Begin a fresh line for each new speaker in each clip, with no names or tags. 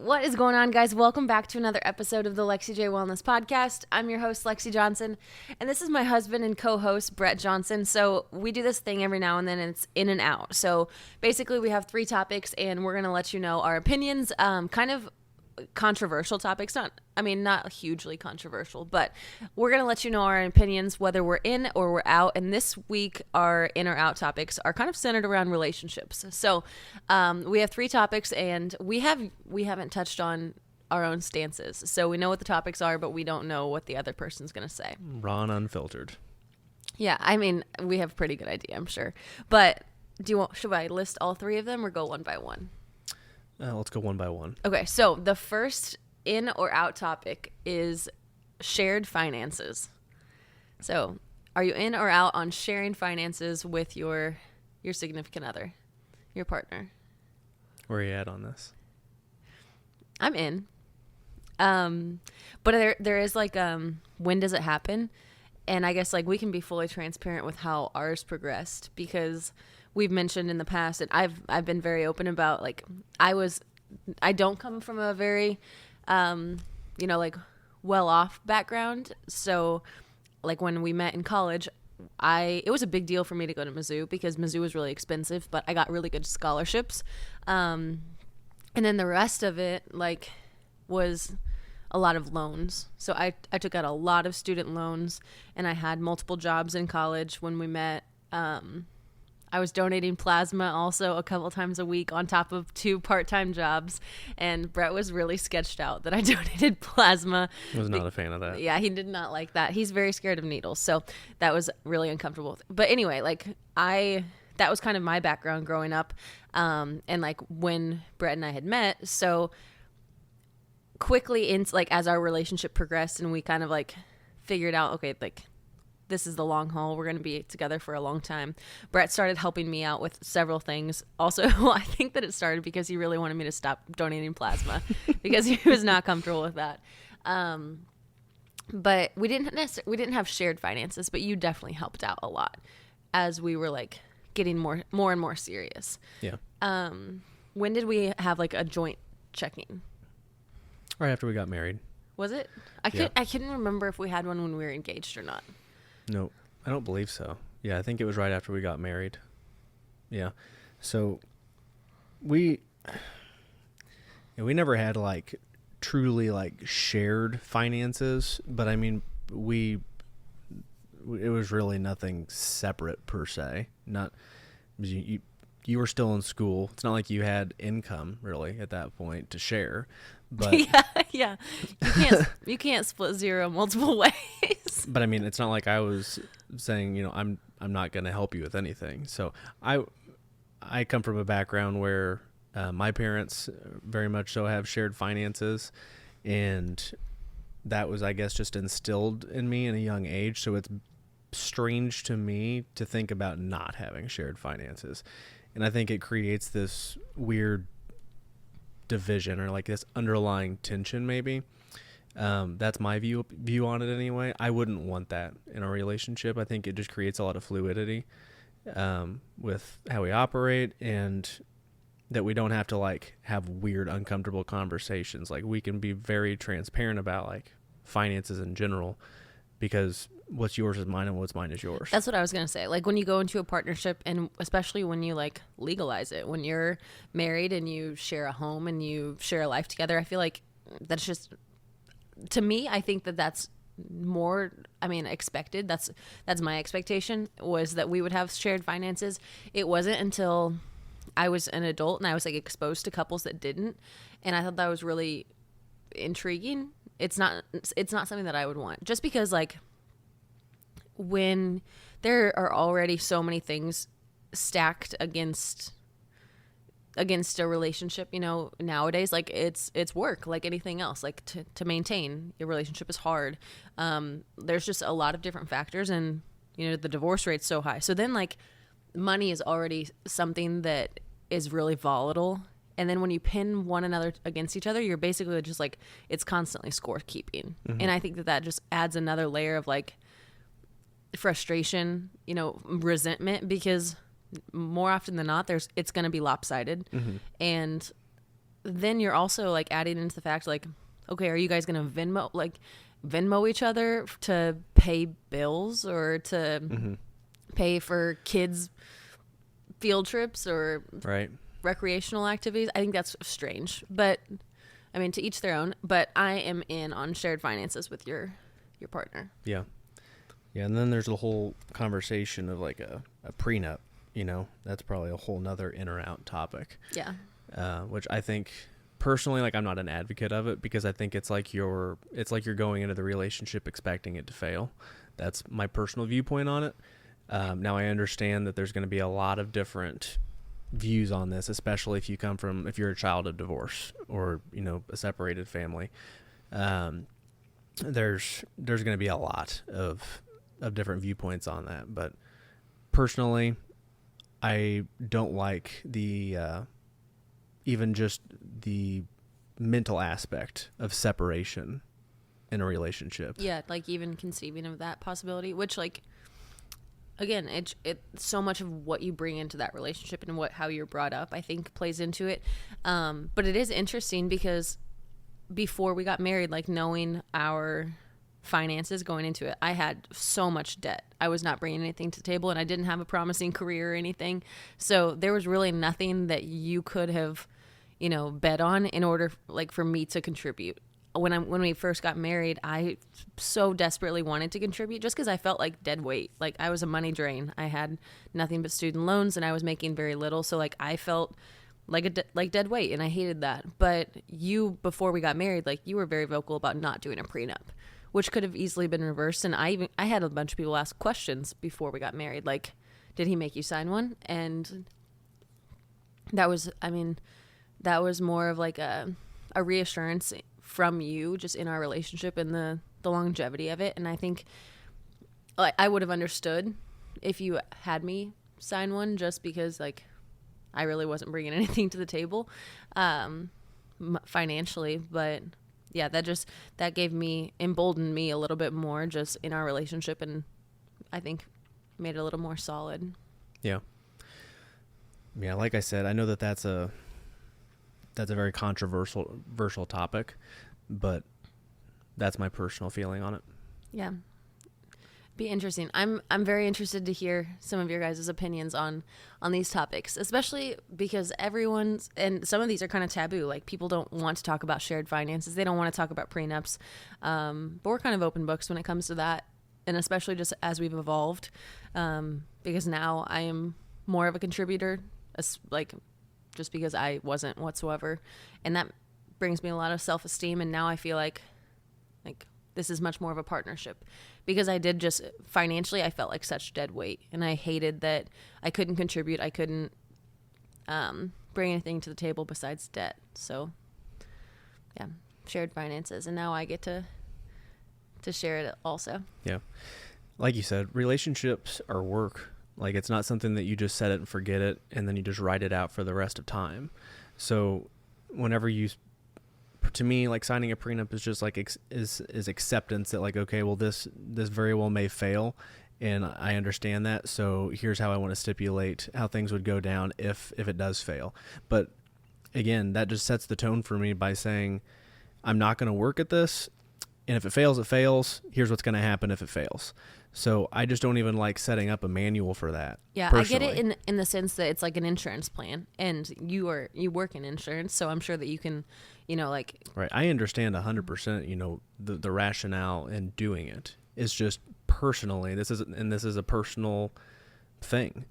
What is going on, guys? Welcome back to another episode of the Lexi J Wellness Podcast. I'm your host, Lexi Johnson, and this is my husband and co-host, Brett Johnson. So we do this thing every now and then, and it's in and out. So basically, we have 3 topics, and we're going to let you know our opinions, kind of controversial topics. Not hugely controversial, but we're going to let you know our opinions, whether we're in or we're out. And this week, our in or out topics are kind of centered around relationships. So we have 3 topics, and we haven't touched on our own stances. So we know what the topics are, but we don't know what the other person's going to say.
Raw and unfiltered.
Yeah, I mean, we have a pretty good idea, I'm sure. But should I list all 3 of them or go one by one?
Let's go one by one.
Okay, so the first in or out topic is shared finances. So, are you in or out on sharing finances with your significant other, your partner?
Where are you at on this?
I'm in. But there is like when does it happen? And I guess like we can be fully transparent with how ours progressed, because we've mentioned in the past, and I've been very open about, like, I don't come from a very like well off background. So like when we met in college, it was a big deal for me to go to Mizzou because Mizzou was really expensive, but I got really good scholarships. And then the rest of it like was a lot of loans. So I took out a lot of student loans, and I had multiple jobs in college when we met. I was donating plasma also a couple times a week on top of 2 part-time jobs. And Brett was really sketched out that I donated plasma.
I was not a fan of that.
Yeah, he did not like that. He's very scared of needles. So that was really uncomfortable. But anyway, like that was kind of my background growing up. And like when Brett and I had met, so quickly like as our relationship progressed and we kind of like figured out, okay, like this is the long haul. We're going to be together for a long time. Brett started helping me out with several things. Also, I think that it started because he really wanted me to stop donating plasma because he was not comfortable with that. But we didn't have shared finances, but you definitely helped out a lot as we were like getting more and more serious.
Yeah.
When did we have like a joint checking?
Right after we got married.
Was it? I couldn't remember if we had one when we were engaged or not.
No, I don't believe so. Yeah, I think it was right after we got married. Yeah. So we never had like truly like shared finances, but I mean, it was really nothing separate per se. Not you were still in school. It's not like you had income really at that point to share. But
yeah. You can't split zero multiple ways.
But I mean, it's not like I was saying, I'm not going to help you with anything. So I come from a background where my parents very much so have shared finances, and that was, I guess, just instilled in me in a young age. So it's strange to me to think about not having shared finances. And I think it creates this weird division or like this underlying tension maybe. That's my view on it anyway. I wouldn't want that in a relationship. I think it just creates a lot of fluidity with how we operate, and that we don't have to like have weird uncomfortable conversations. Like we can be very transparent about like finances in general, because what's yours is mine and what's mine is yours.
That's what I was going to say. Like when you go into a partnership, and especially when you like legalize it, when you're married and you share a home and you share a life together, I feel like that's just, to me, I think that that's more, expected. That's my expectation, was that we would have shared finances. It wasn't until I was an adult and I was like exposed to couples that didn't. And I thought that was really intriguing. It's not something that I would want, just because like when there are already so many things stacked against a relationship, nowadays, like it's work like anything else. Like to maintain your relationship is hard. There's just a lot of different factors, and the divorce rate's so high. So then like money is already something that is really volatile. And then when you pin one another against each other, you're basically just like, it's constantly scorekeeping. Mm-hmm. And I think that just adds another layer of like frustration, resentment, because more often than not, it's going to be lopsided. Mm-hmm. And then you're also like adding into the fact like, okay, are you guys gonna Venmo each other to pay bills or to pay for kids' field trips or
Right.
recreational activities? I think that's strange, but I mean, to each their own. But I am in on shared finances with your partner.
Yeah. Yeah, and then there's a whole conversation of like a prenup, that's probably a whole nother in or out topic.
Yeah.
Which I think personally, like, I'm not an advocate of it, because I think it's like you're going into the relationship expecting it to fail. That's my personal viewpoint on it. Now I understand that there's going to be a lot of different views on this, especially if you're a child of divorce or, a separated family. There's going to be a lot of different viewpoints on that. But personally, I don't like the, even just the mental aspect of separation in a relationship.
Yeah, like even conceiving of that possibility, which like, again, it's so much of what you bring into that relationship and how you're brought up, I think, plays into it. But it is interesting because before we got married, like knowing our finances going into it, I had so much debt. I was not bringing anything to the table, and I didn't have a promising career or anything. So there was really nothing that you could have, bet on in order like for me to contribute. When we first got married, I so desperately wanted to contribute just because I felt like dead weight. Like I was a money drain. I had nothing but student loans, and I was making very little. So like I felt like like dead weight, and I hated that. But you, before we got married, like you were very vocal about not doing a prenup, which could have easily been reversed. And I had a bunch of people ask questions before we got married, like, did he make you sign one? And that was more of like a reassurance from you just in our relationship and the longevity of it. And I think like I would have understood if you had me sign one, just because like I really wasn't bringing anything to the table financially. But yeah, that emboldened me a little bit more just in our relationship, and I think made it a little more solid.
Yeah. Yeah, like I said, I know that's a very controversial topic, but that's my personal feeling on it.
Yeah. Be interesting. I'm very interested to hear some of your guys' opinions on these topics, especially because and some of these are kind of taboo. Like people don't want to talk about shared finances. They don't want to talk about prenups. But we're kind of open books when it comes to that. And especially just as we've evolved, because now I am more of a contributor, like just because I wasn't whatsoever. And that brings me a lot of self-esteem. And now I feel like this is much more of a partnership, because I did just financially, I felt like such dead weight, and I hated that I couldn't contribute. I couldn't bring anything to the table besides debt. So yeah, shared finances. And now I get to share it also.
Yeah. Like you said, relationships are work. Like it's not something that you just set it and forget it and then you just write it out for the rest of time. So whenever to me, like signing a prenup is just like is acceptance that like, okay, well this very well may fail, and I understand that. So here's how I want to stipulate how things would go down if it does fail. But again, that just sets the tone for me by saying I'm not going to work at this, and if it fails, it fails. Here's what's going to happen if it fails. So I just don't even like setting up a manual for that.
Yeah, personally. I get it in the sense that it's like an insurance plan, and you work in insurance, so I'm sure that you can, like. Right,
I understand 100%. The rationale in doing it. It's just personally, this is a personal thing.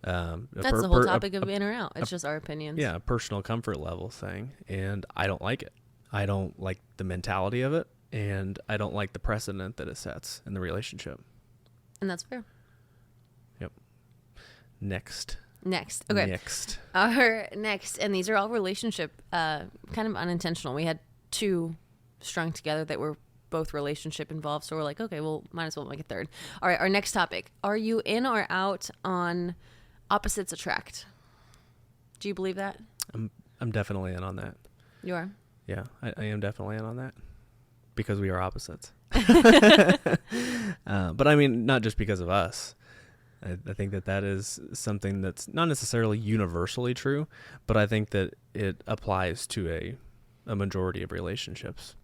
That's the whole topic of in or out. It's just our opinions.
Yeah, a personal comfort level thing, and I don't like it. I don't like the mentality of it, and I don't like the precedent that it sets in the relationship.
And that's fair.
Yep. Next.
Okay. Our next, and these are all relationship, kind of unintentional. We had two strung together that were both relationship involved, so we're like, okay, well, might as well make a third. All right, our next topic. Are you in or out on opposites attract? Do you believe that?
I'm definitely in on that.
You are?
Yeah, I am definitely in on that. Because we are opposites. But I mean, not just because of us. I think that is something that's not necessarily universally true, but I think that it applies to a majority of relationships.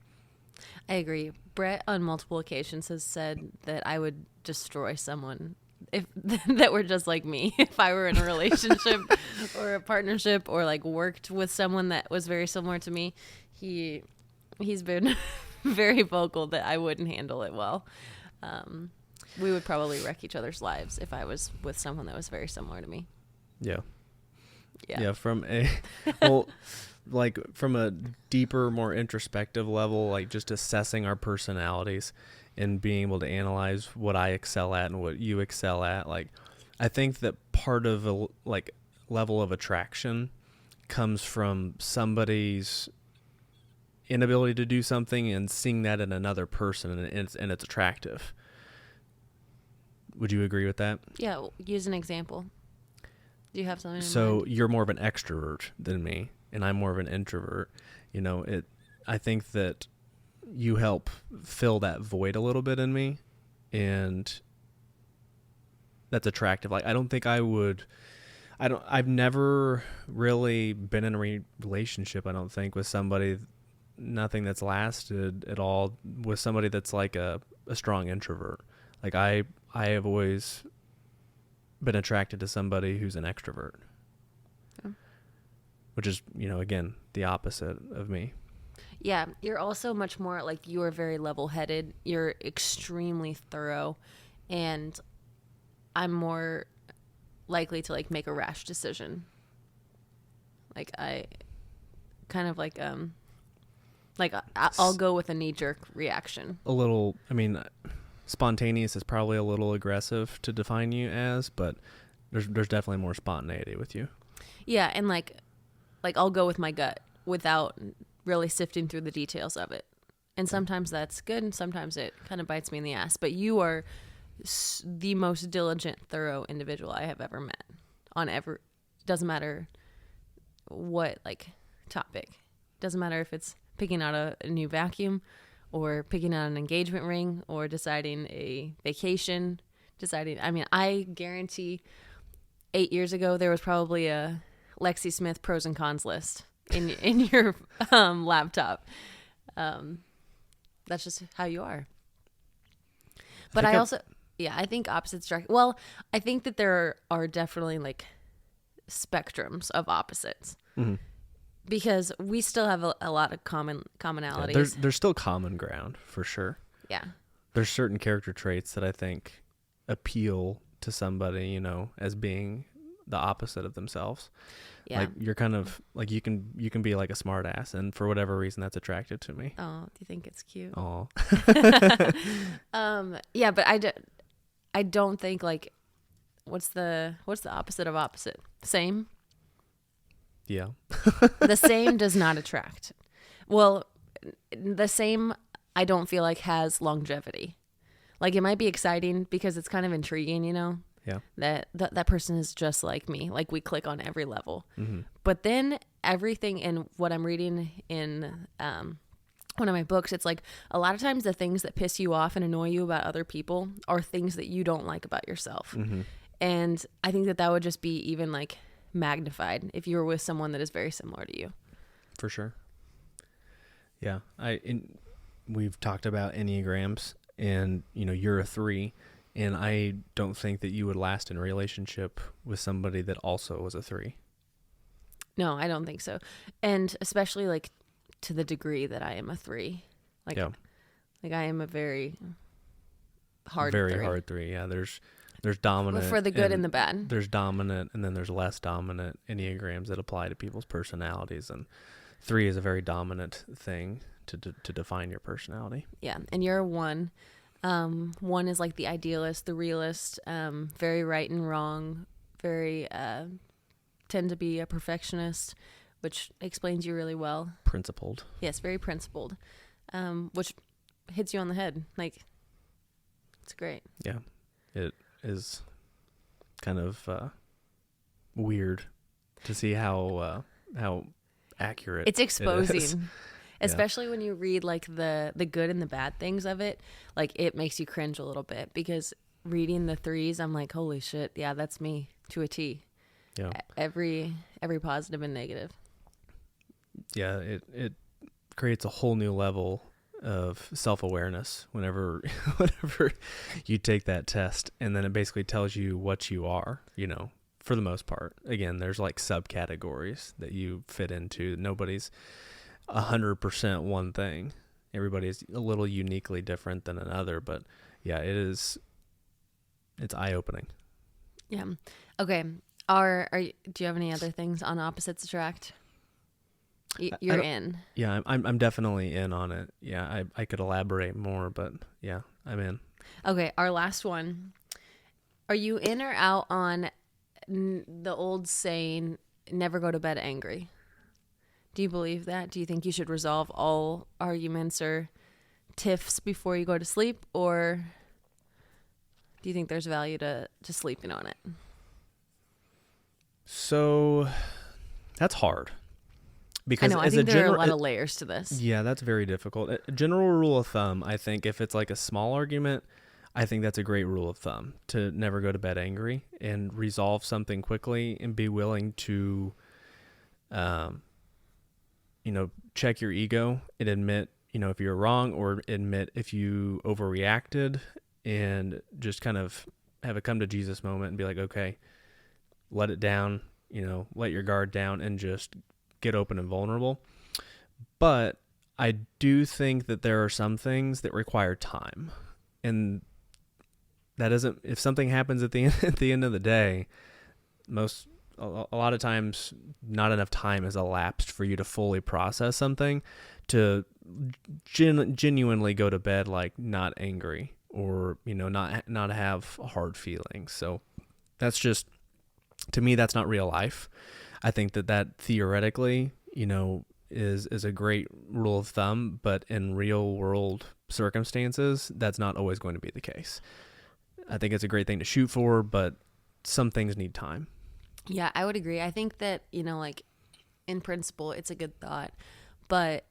I agree. Brett on multiple occasions has said that I would destroy someone if that were just like me if I were in a relationship or a partnership or like worked with someone that was very similar to me. He's been very vocal that I wouldn't handle it well. We would probably wreck each other's lives if I was with someone that was very similar to me.
Yeah.
Yeah.
From a well, like from a deeper, more introspective level, like just assessing our personalities and being able to analyze what I excel at and what you excel at. Like, I think that part of a like level of attraction comes from somebody's inability to do something and seeing that in another person, and it's attractive. Would you agree with that?
Yeah. Use an example. Do you have something in
So
mind?
you're more of an extrovert than me, and I'm more of an introvert. I think that you help fill that void a little bit in me, and that's attractive. Like, I don't think I've never really been in a relationship, I don't think, with somebody, nothing that's lasted at all, with somebody that's like a strong introvert. Like, I have always been attracted to somebody who's an extrovert, which is, again, the opposite of me.
Yeah, you're also much more like you are very level-headed. You're extremely thorough, and I'm more likely to like make a rash decision. Like I kind of like I'll go with a knee-jerk reaction.
A little, spontaneous is probably a little aggressive to define you as, but there's definitely more spontaneity with you.
Yeah, and like I'll go with my gut without really sifting through the details of it. And sometimes that's good, and sometimes it kind of bites me in the ass. But you are the most diligent, thorough individual I have ever met. Doesn't matter what like topic. Doesn't matter if it's picking out a new vacuum, or picking out an engagement ring, or deciding a vacation. I guarantee 8 years ago there was probably a Lexi Smith pros and cons list in your laptop. That's just how you are. But I think opposites attract. Well, I think that there are definitely like spectrums of opposites. Mm-hmm. Because we still have a lot of commonalities.
Yeah, there's still common ground for sure.
Yeah.
There's certain character traits that I think appeal to somebody, as being the opposite of themselves. Yeah. Like, you're kind of like, you can be like a smart ass, and for whatever reason that's attractive to me.
Oh, do you think it's cute?
Oh.
Yeah, but I don't think like what's the opposite of opposite? Same?
Yeah.
The same does not attract. Well, the same I don't feel like has longevity. Like, it might be exciting because it's kind of intriguing,
Yeah.
That person is just like me. Like, we click on every level. Mm-hmm. But then everything in what I'm reading in one of my books, it's like a lot of times the things that piss you off and annoy you about other people are things that you don't like about yourself. Mm-hmm. And I think that would just be even like magnified if you were with someone that is very similar to you.
For sure. Yeah. We've talked about Enneagrams, and you're a 3, and I don't think that you would last in a relationship with somebody that also was a 3.
No, I don't think so. And especially like to the degree that I am a 3. Like, yeah. Like, I am a very hard 3.
Very hard 3. Yeah. There's dominant
for the good and the bad.
There's dominant, and then there's less dominant Enneagrams that apply to people's personalities, and 3 is a very dominant thing to define your personality.
Yeah, and you're a 1. 1 is like the idealist, the realist, very right and wrong, very tend to be a perfectionist, which explains you really well.
Principled.
Yes, very principled, which hits you on the head. Like, it's great.
Yeah, it is kind of weird to see how accurate
it's exposing. It is. Especially
yeah.
When you read like the good and the bad things of it, like, it makes you cringe a little bit, because reading the threes, I'm like, holy shit, yeah, that's me to a T.
Yeah.
Every positive and negative.
Yeah, it creates a whole new level of self-awareness whenever whenever you take that test, and then it basically tells you what you are, for the most part. Again, there's like subcategories that you fit into. Nobody's 100% one thing. Everybody's a little uniquely different than another, but yeah, it's eye-opening.
Yeah. Okay. Do you have any other things on opposites attract? You're in.
Yeah, I'm definitely in on it. Yeah, I could elaborate more, but yeah, I'm in.
Okay, our last one. Are you in or out on the old saying, never go to bed angry? Do you believe that? Do you think you should resolve all arguments or tiffs before you go to sleep? Or do you think there's value to sleeping on it?
So that's hard. Because
I know, I think there are a lot of layers to this.
Yeah, that's very difficult. A general rule of thumb, I think if it's like a small argument, I think that's a great rule of thumb to never go to bed angry and resolve something quickly and be willing to, check your ego and admit, if you're wrong, or admit if you overreacted, and just kind of have a come to Jesus moment and be like, okay, let it down, let your guard down and just get open and vulnerable. But I do think that there are some things that require time, and that isn't, if something happens at the end of the day, a lot of times not enough time has elapsed for you to fully process something to genuinely go to bed like not angry, or not have hard feelings. So that's just, to me, that's not real life. I think that theoretically, is a great rule of thumb, but in real world circumstances, that's not always going to be the case. I think it's a great thing to shoot for, but some things need time.
Yeah, I would agree. I think that, like in principle, it's a good thought, but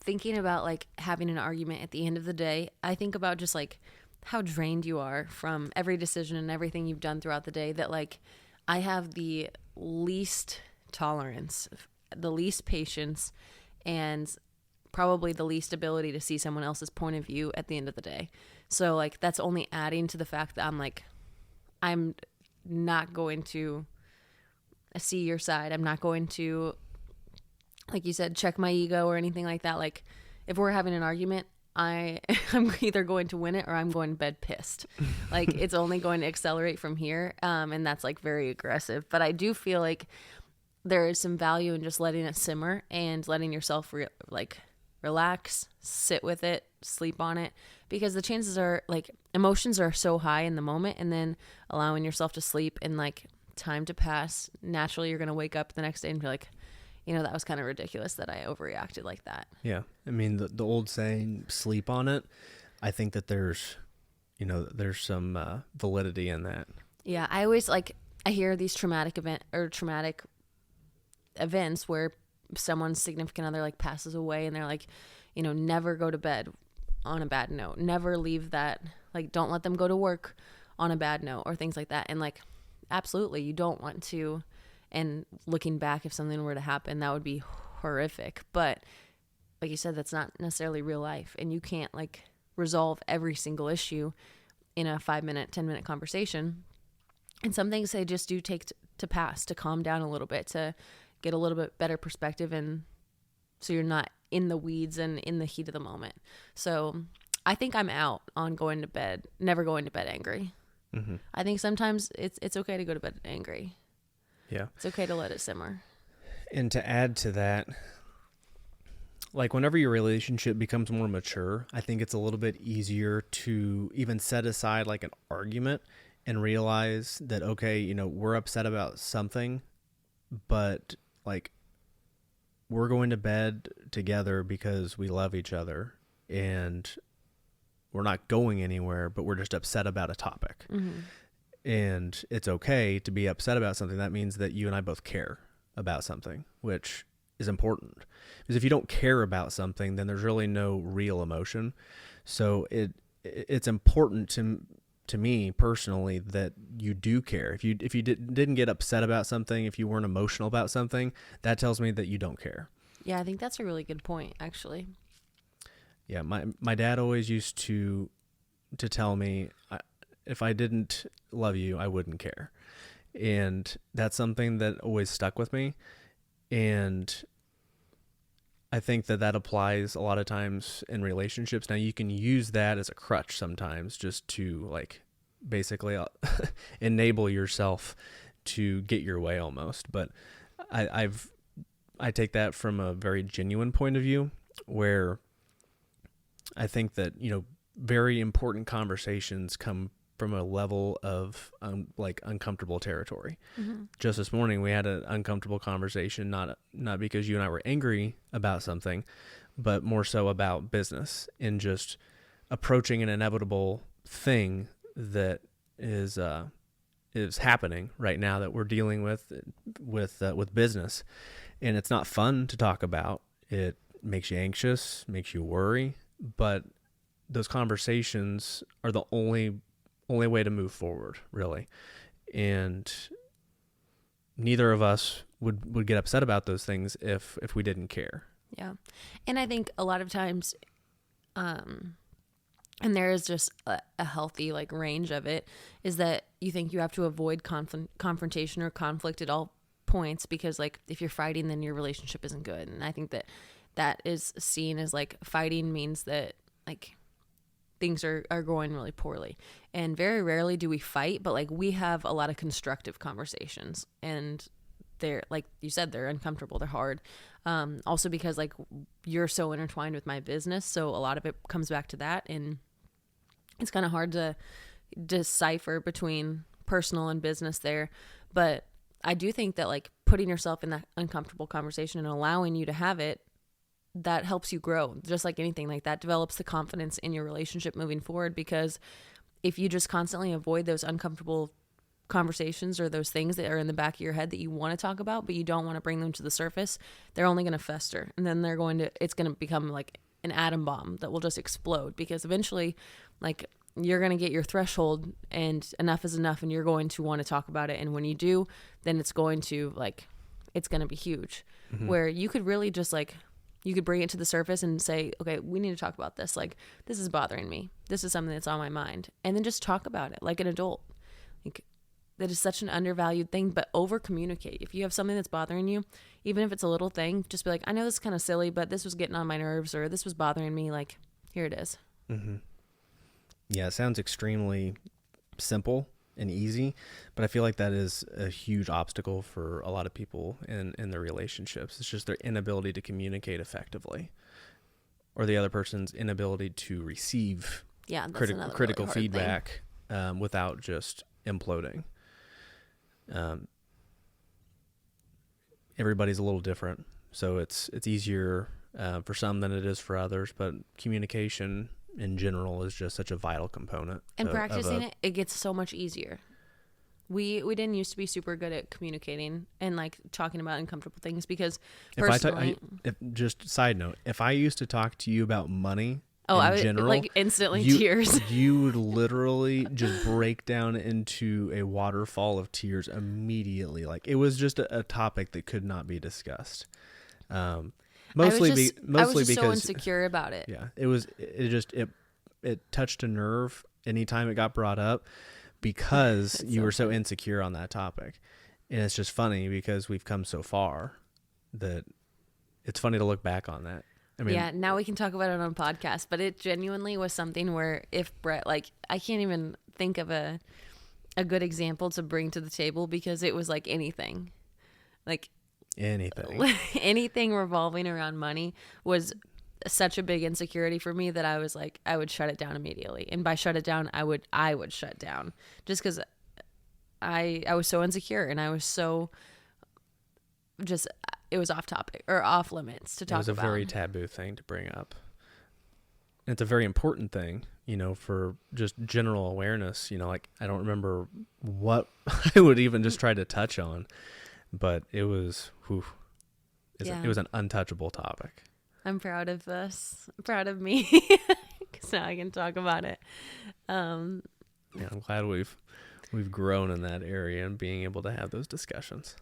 thinking about like having an argument at the end of the day, I think about just like how drained you are from every decision and everything you've done throughout the day, that like I have the least tolerance, the least patience, and probably the least ability to see someone else's point of view at the end of the day. So like that's only adding to the fact that I'm not going to see your side. I'm not going to, like you said, check my ego or anything like that. Like if we're having an argument, I'm either going to win it or I'm going to bed pissed. Like it's only going to accelerate from here. And that's like very aggressive. But I do feel like there is some value in just letting it simmer and letting yourself relax, sit with it, sleep on it, because the chances are like emotions are so high in the moment, and then allowing yourself to sleep and like time to pass. Naturally, you're going to wake up the next day and be like, that was kind of ridiculous that I overreacted like that.
Yeah. I mean, the old saying, sleep on it, I think that there's some validity in that.
Yeah. I always I hear these traumatic events where someone's significant other like passes away, and they're like, never go to bed on a bad note. Never leave that, like, don't let them go to work on a bad note or things like that. And like, absolutely, you don't want to. And looking back, if something were to happen, that would be horrific. But like you said, that's not necessarily real life. And you can't like resolve every single issue in a 5-minute, 10-minute conversation. And some things they just do take to pass, to calm down a little bit, to get a little bit better perspective. And so you're not in the weeds and in the heat of the moment. So I think I'm out on never going to bed angry. Mm-hmm. I think sometimes it's okay to go to bed angry.
Yeah.
It's okay to let it simmer.
And to add to that, like whenever your relationship becomes more mature, I think it's a little bit easier to even set aside like an argument and realize that, okay, we're upset about something, but like we're going to bed together because we love each other, and we're not going anywhere, but we're just upset about a topic. Mm-hmm. And it's okay to be upset about something. That means that you and I both care about something, which is important. Because if you don't care about something, then there's really no real emotion. So it it's important to me personally that you do care. If you didn't get upset about something, if you weren't emotional about something, that tells me that you don't care.
Yeah, I think that's a really good point, actually.
Yeah, my dad always used to tell me, if I didn't love you, I wouldn't care. And that's something that always stuck with me. And I think that applies a lot of times in relationships. Now, you can use that as a crutch sometimes, just to like basically enable yourself to get your way almost. But I take that from a very genuine point of view, where I think that, very important conversations come from a level of like uncomfortable territory.
Mm-hmm.
Just this morning, we had an uncomfortable conversation, not because you and I were angry about something, but more so about business and just approaching an inevitable thing that is happening right now that we're dealing with business. And it's not fun to talk about. It makes you anxious, makes you worry, but those conversations are the only way to move forward, really. And neither of us would get upset about those things if we didn't care.
Yeah. And I think a lot of times, and there is just a healthy like range of it, is that you think you have to avoid confrontation or conflict at all points, because like if you're fighting, then your relationship isn't good. And I think that is seen as like fighting means that like things are going really poorly. And very rarely do we fight, but like we have a lot of constructive conversations, and they're, like you said, they're uncomfortable, they're hard. Also because like you're so intertwined with my business, so a lot of it comes back to that, and it's kind of hard to decipher between personal and business there. But I do think that like putting yourself in that uncomfortable conversation and allowing you to have it, that helps you grow. Just like anything, like that develops the confidence in your relationship moving forward. Because if you just constantly avoid those uncomfortable conversations or those things that are in the back of your head that you want to talk about, but you don't want to bring them to the surface, they're only going to fester. And then it's going to become like an atom bomb that will just explode, because eventually like you're going to get your threshold and enough is enough, and you're going to want to talk about it. And when you do, then it's going to be huge. Mm-hmm. Where you could really just like, you could bring it to the surface and say, okay, we need to talk about this. Like, this is bothering me. This is something that's on my mind. And then just talk about it like an adult. Like, that is such an undervalued thing, but over communicate. If you have something that's bothering you, even if it's a little thing, just be like, I know this is kind of silly, but this was getting on my nerves, or this was bothering me. Like, here it is.
Mm-hmm. Yeah, it sounds extremely simple and easy, but I feel like that is a huge obstacle for a lot of people in their relationships. It's just their inability to communicate effectively, or the other person's inability to receive critical
really
feedback without just imploding. Everybody's a little different, so it's easier for some than it is for others, but communication in general is just such a vital component.
And practicing it gets so much easier. We didn't used to be super good at communicating and like talking about uncomfortable things, because personally,
just side note, if I used to talk to you about money,
I would
general,
like instantly tears.
You would literally just break down into a waterfall of tears immediately. Like, it was just a topic that could not be discussed. Mostly because
so insecure about it.
Yeah, it touched a nerve anytime it got brought up, because you were so insecure on that topic. And it's just funny because we've come so far that it's funny to look back on that. I mean,
yeah, now we can talk about it on a podcast, but it genuinely was something where if Brett, like, I can't even think of a good example to bring to the table, because it was like anything. Like, anything revolving around money was such a big insecurity for me that I was like, I would shut it down immediately. And by shut it down, I would shut down, just because I was so insecure, and I was so just, it was off topic or off limits to talk about.
It was a very taboo thing to bring up. And it's a very important thing, for just general awareness. Like, I don't remember what I would even just try to touch on, but it was, it was an untouchable topic.
I'm proud of us. I'm proud of me. now I can talk about it.
Yeah, I'm glad we've grown in that area and being able to have those discussions.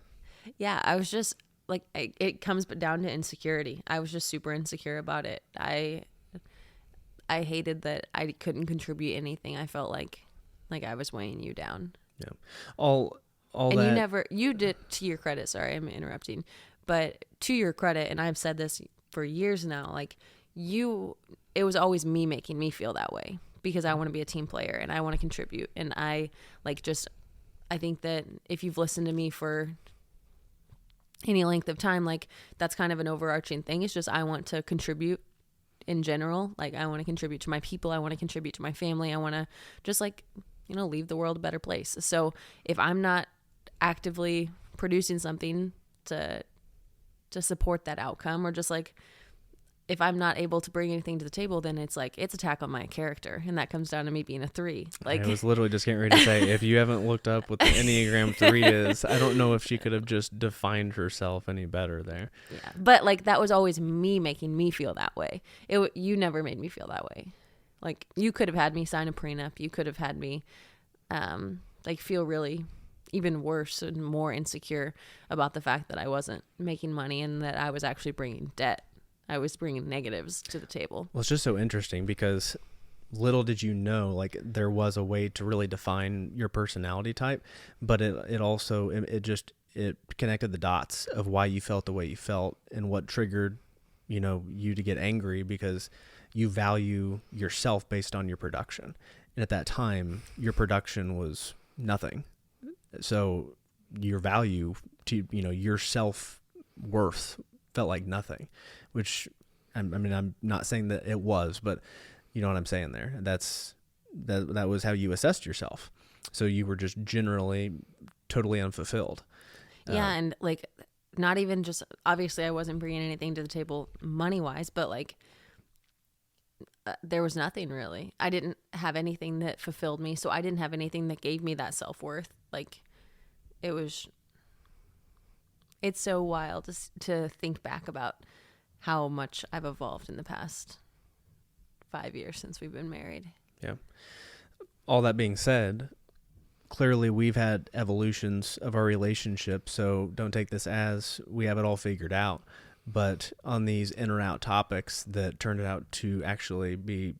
Yeah, I was just like, it comes down to insecurity. I was just super insecure about it. I hated that I couldn't contribute anything. I felt like I was weighing you down.
Yeah, all
and
that.
you did, to your credit. Sorry, I'm interrupting, but to your credit, and I've said this for years now. Like it was always me making me feel that way because I want to be a team player and I want to contribute. And I think that if you've listened to me for any length of time, like that's kind of an overarching thing. It's just I want to contribute in general. Like I want to contribute to my people. I want to contribute to my family. I want to just leave the world a better place. So if I'm not actively producing something to support that outcome, or just like if I'm not able to bring anything to the table, then it's attack on my character, and that comes down to me being a 3. Like
I was literally just getting ready to say, if you haven't looked up what the Enneagram 3 is, I don't know if she could have just defined herself any better there.
Yeah, but like that was always me making me feel that way. You never made me feel that way. Like you could have had me sign a prenup. You could have had me feel really even worse and more insecure about the fact that I wasn't making money and that I was actually bringing debt. I was bringing negatives to the table.
Well, it's just so interesting because little did you know, like there was a way to really define your personality type, but it also, it connected the dots of why you felt the way you felt and what triggered, you to get angry because you value yourself based on your production. And at that time, your production was nothing. So your value to, your self-worth felt like nothing, which I'm not saying that it was, but you know what I'm saying there. That was how you assessed yourself. So you were just generally totally unfulfilled.
Yeah. And like, not even just, obviously I wasn't bringing anything to the table money wise, but like, there was nothing really. I didn't have anything that fulfilled me. So I didn't have anything that gave me that self-worth. Like it's so wild to think back about how much I've evolved in the past 5 years since we've been married.
Yeah. All that being said, clearly we've had evolutions of our relationship. So don't take this as we have it all figured out. But on these in or out topics that turned out to actually be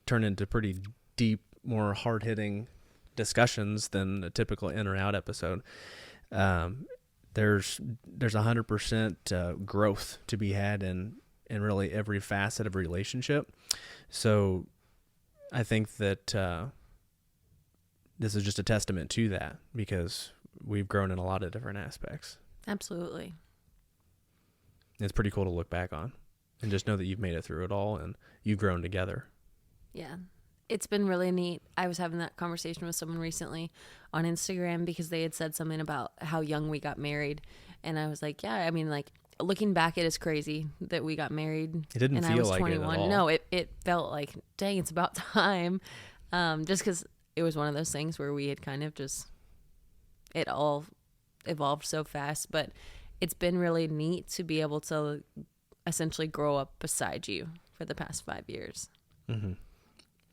turned into pretty deep, more hard-hitting discussions than a typical in or out episode, there's 100% growth to be had in really every facet of a relationship. So I think that this is just a testament to that because we've grown in a lot of different aspects.
Absolutely.
It's pretty cool to look back on and just know that you've made it through it all and you've grown together.
Yeah. It's been really neat. I was having that conversation with someone recently on Instagram because they had said something about how young we got married. And I was like, yeah, I mean, like looking back, it is crazy that we got married.
It didn't
and
feel
I was
like
21.
it at all.
No, it felt like, dang, it's about time. Just because it was one of those things where we had kind of just, it all evolved so fast. But it's been really neat to be able to essentially grow up beside you for the past 5 years.
Mm-hmm.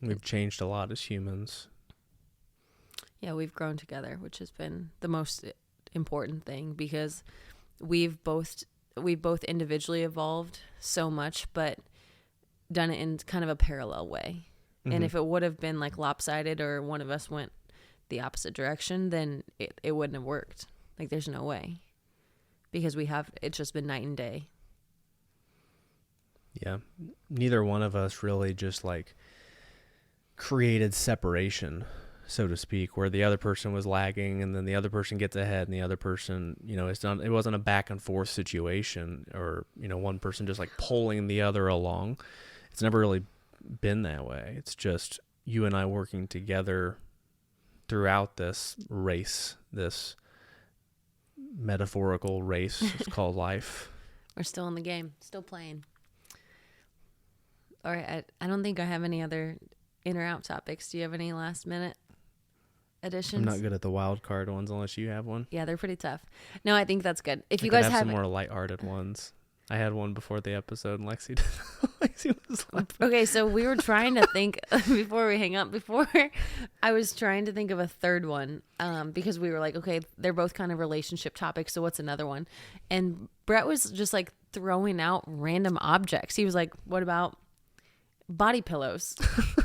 We've changed a lot as humans.
Yeah, we've grown together, which has been the most important thing because we've both individually evolved so much, but done it in kind of a parallel way. Mm-hmm. And if it would have been like lopsided or one of us went the opposite direction, then it wouldn't have worked. Like there's no way. Because it's just been night and day.
Yeah. Neither one of us really just like created separation, so to speak, where the other person was lagging and then the other person gets ahead and the other person, it wasn't a back and forth situation or, one person just like pulling the other along. It's never really been that way. It's just you and I working together throughout this race, this metaphorical race it's called life.
We're still in the game, still playing. All right, I don't think I have any other in or out topics. Do you have any last minute additions?
I'm not good at the wild card ones unless you have one.
Yeah, they're pretty tough. No, I think that's good. If you
could
guys
have
have
some more lighthearted ones. I had one before the episode, and Lexi did. Lexi was like,
Okay, so we were trying to think before we hang up. Before I was trying to think of a third one, because we were like, okay, they're both kind of relationship topics. So what's another one? And Brett was just like throwing out random objects. He was like, "What about body pillows?"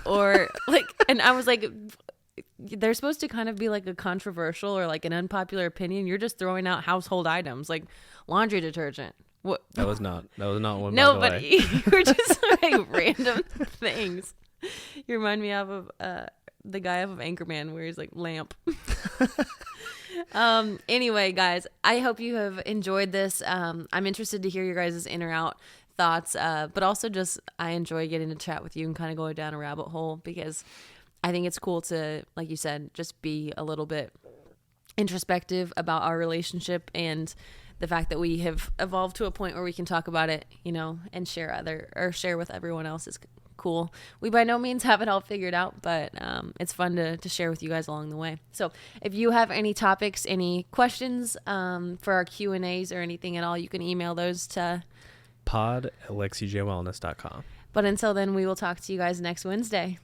Or like, and I was like, they're supposed to kind of be like a controversial or like an unpopular opinion. You're just throwing out household items like laundry detergent. What?
that was not one.
No,
by the
but
way.
you were just like random things. You remind me of the guy off of Anchorman where he's like lamp. Anyway, guys, I hope you have enjoyed this. I'm interested to hear your guys' in or out thoughts, but also just I enjoy getting to chat with you and kind of go down a rabbit hole because I think it's cool to, like you said, just be a little bit introspective about our relationship and the fact that we have evolved to a point where we can talk about it, you know, and share with everyone else is cool. We by no means have it all figured out, but it's fun to share with you guys along the way. So if you have any topics, any questions for our Q&As or anything at all, you can email those to
pod@lexijwellness.com.
But until then, we will talk to you guys next Wednesday.